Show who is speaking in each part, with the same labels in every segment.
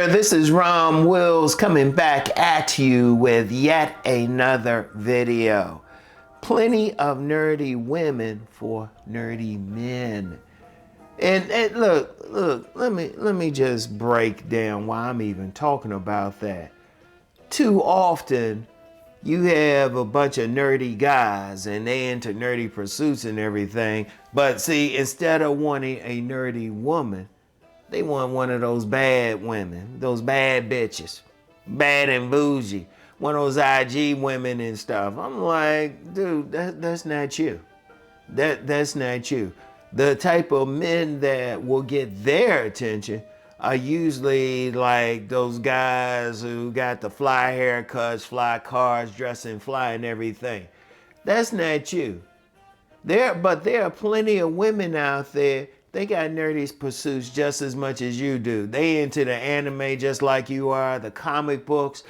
Speaker 1: there, this is Rom Wills coming back at you with yet another video. Plenty of nerdy women for nerdy men. And look, let me just break down why I'm even talking about that. Too often, you have a bunch of nerdy guys and they into nerdy pursuits and everything. But see, instead of wanting a nerdy woman, they want one of those bad women, those bad bitches, bad and bougie, one of those IG women and stuff. I'm like, dude, that's not you. That's not you. The type of men that will get their attention are usually like those guys who got the fly haircuts, fly cars, dressing fly and everything. That's not you. But there are plenty of women out there. They got nerdy pursuits just as much as you do. They into the anime just like you are, the comic books.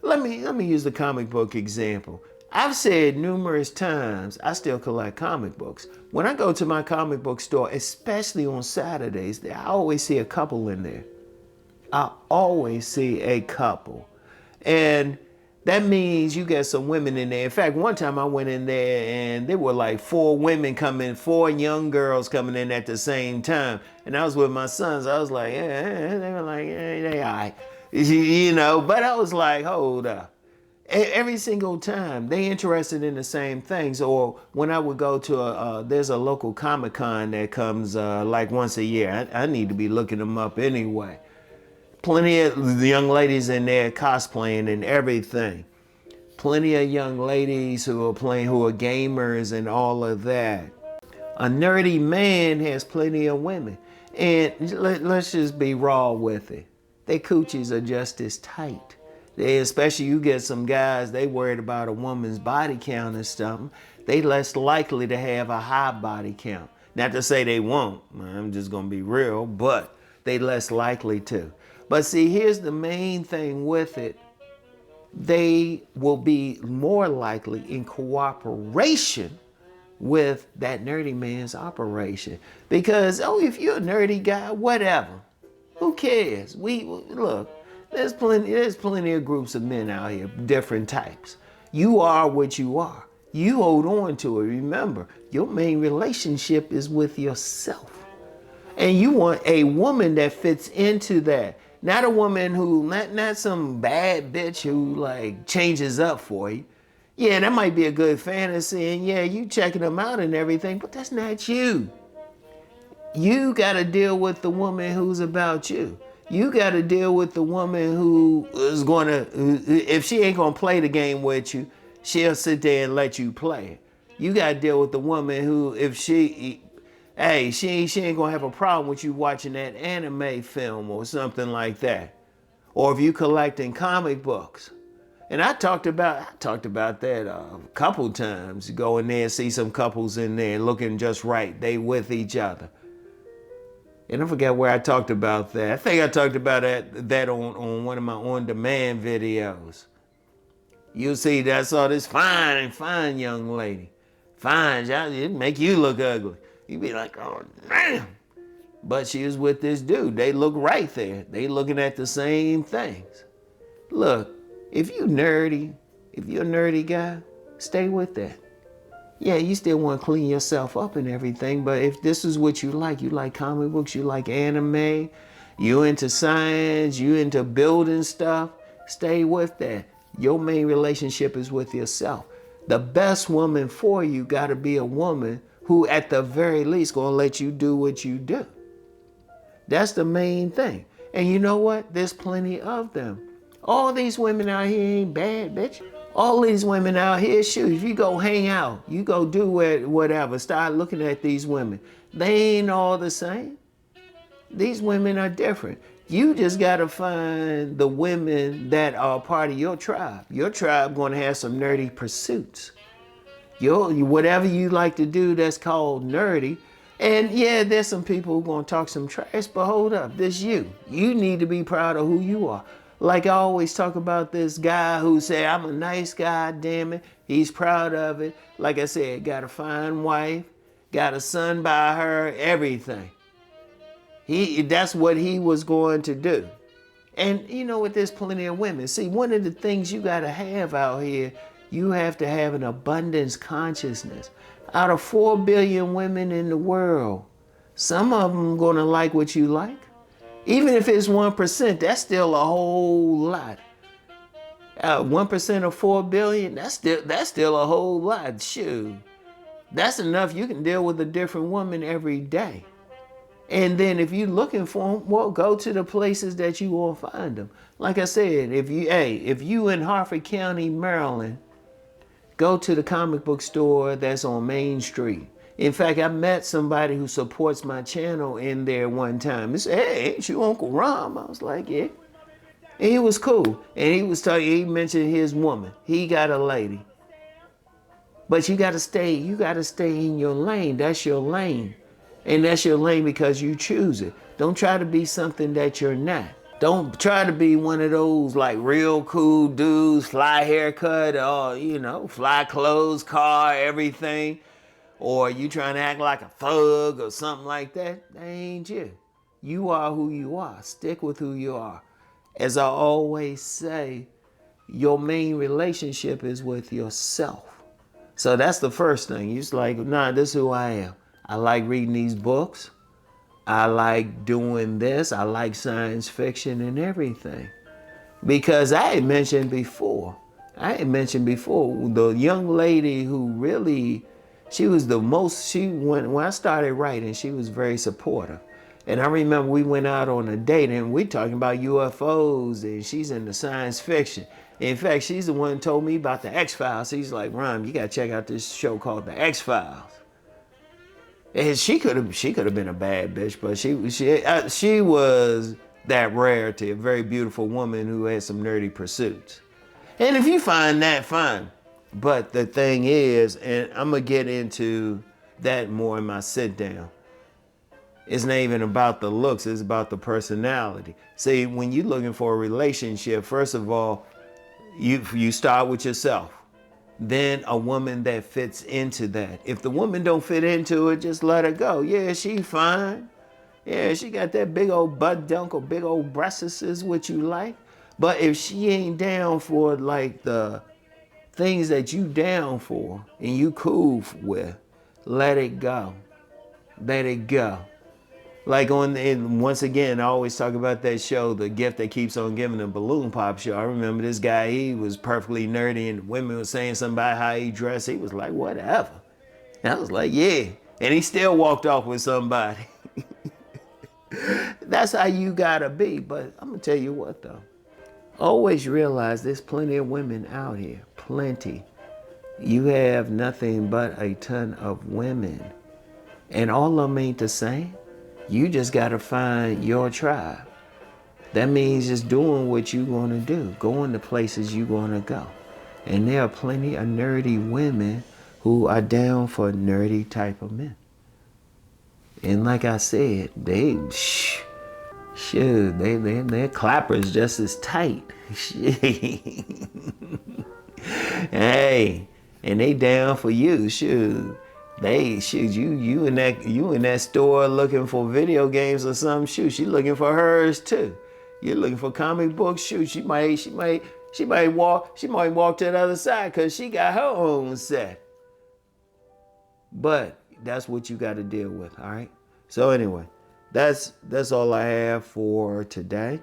Speaker 1: Let me use the comic book example. I've said numerous times, I still collect comic books. When I go to my comic book store, especially on Saturdays, I always see a couple in there. I always see a couple. And that means you got some women in there. In fact, one time I went in there and there were like four young girls coming in at the same time. And I was with my sons. I was like, yeah, they were like, yeah, they all right. You know, but I was like, hold up. Every single time they interested in the same things. Or when I would go to there's a local Comic-Con that comes like once a year. I need to be looking them up anyway. Plenty of young ladies in there cosplaying and everything. Plenty of young ladies who are gamers and all of that. A nerdy man has plenty of women. And let's just be raw with it. Their coochies are just as tight. Especially you get some guys, they worried about a woman's body count or something. They less likely to have a high body count. Not to say they won't, I'm just gonna be real, but they less likely to. But see, here's the main thing with it. They will be more likely in cooperation with that nerdy man's operation. Because, if you're a nerdy guy, whatever. Who cares? Look, there's plenty of groups of men out here, different types. You are what you are. You hold on to it. Remember, your main relationship is with yourself. And you want a woman that fits into that. Not a woman who, not some bad bitch who like changes up for you. Yeah, that might be a good fantasy and yeah, you checking them out and everything, but that's not you. You gotta deal with the woman who's about you. You gotta deal with the woman who is if she ain't gonna play the game with you, she'll sit there and let you play it. You gotta deal with the woman who, if she ain't gonna have a problem with you watching that anime film or something like that. Or if you collecting comic books. And I talked about that a couple times. Go in there and see some couples in there looking just right. They with each other. And I forget where I talked about that. I think I talked about that on one of my on-demand videos. You'll see I saw this fine young lady. Fine, it make you look ugly. You'd be like, oh, damn. But she was with this dude. They look right there. They looking at the same things. Look, if you're a nerdy guy, stay with that. Yeah, you still want to clean yourself up and everything, but if this is what you like comic books, you like anime, you into science, you into building stuff, stay with that. Your main relationship is with yourself. The best woman for you got to be a woman who at the very least gonna let you do what you do. That's the main thing. And you know what? There's plenty of them. All these women out here ain't bad, bitch. All these women out here, shoot, if you go hang out, you go do whatever, start looking at these women. They ain't all the same. These women are different. You just gotta find the women that are part of your tribe. Your tribe gonna have some nerdy pursuits. Whatever you like to do that's called nerdy. And yeah, there's some people who gonna talk some trash, but hold up, this you. You need to be proud of who you are. Like I always talk about this guy who said, I'm a nice guy, damn it. He's proud of it. Like I said, got a fine wife, got a son by her, everything. That's what he was going to do. And you know what, there's plenty of women. See, one of the things you gotta have out here, you have to have an abundance consciousness. Out of 4 billion women in the world, some of them gonna like what you like. Even if it's 1%, that's still a whole lot. 1% of 4 billion, that's still a whole lot. Shoot, that's enough. You can deal with a different woman every day. And then if you're looking for them, well, go to the places that you will find them. Like I said, if you in Harford County, Maryland, go to the comic book store that's on Main Street. In fact, I met somebody who supports my channel in there one time. He said, "Hey, ain't you Uncle Rom?" I was like, "Yeah." And he was cool. And he mentioned his woman. He got a lady. But you gotta stay in your lane. That's your lane. And that's your lane because you choose it. Don't try to be something that you're not. Don't try to be one of those like real cool dudes, fly haircut, or fly clothes, car, everything. Or you trying to act like a thug or something like that. That ain't you. You are who you are. Stick with who you are. As I always say, your main relationship is with yourself. So that's the first thing. You're just like, nah, this is who I am. I like reading these books. I like doing this. I like science fiction and everything. Because I had mentioned before, the young lady who really, when I started writing, she was very supportive. And I remember we went out on a date and we talking about UFOs and she's into science fiction. In fact, she's the one who told me about the X-Files. She's like, "Ron, you gotta check out this show called the X-Files." And she could have been a bad bitch, but she was that rarity, a very beautiful woman who had some nerdy pursuits. And if you find that, fine. But the thing is, and I'm gonna get into that more in my sit down. It's not even about the looks, it's about the personality. See, when you're looking for a relationship, first of all, you start with yourself. Then a woman that fits into that. If the woman don't fit into it, just let her go. Yeah, she fine. Yeah, she got that big old butt dunk or big old breasts is what you like. But if she ain't down for like the things that you down for and you cool with, let it go. Let it go. Like once again, I always talk about that show, The Gift That Keeps on Giving, the balloon pop show. I remember this guy, he was perfectly nerdy and women were saying something about how he dressed. He was like, whatever. And I was like, yeah. And he still walked off with somebody. That's how you gotta be. But I'm gonna tell you what though. Always realize there's plenty of women out here. Plenty. You have nothing but a ton of women. And all of them ain't the same. You just gotta find your tribe. That means just doing what you're gonna do, going to places you're gonna go. And there are plenty of nerdy women who are down for nerdy type of men. And like I said, their clappers just as tight. Hey, and they down for you, shoot. You in that store looking for video games or something, shoot, she looking for hers too. You're looking for comic books, shoot, she might walk to the other side because she got her own set. But that's what you got to deal with, all right? So anyway, that's all I have for today.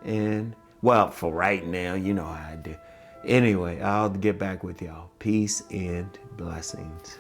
Speaker 1: And well, for right now, you know how I do. Anyway, I'll get back with y'all. Peace and blessings.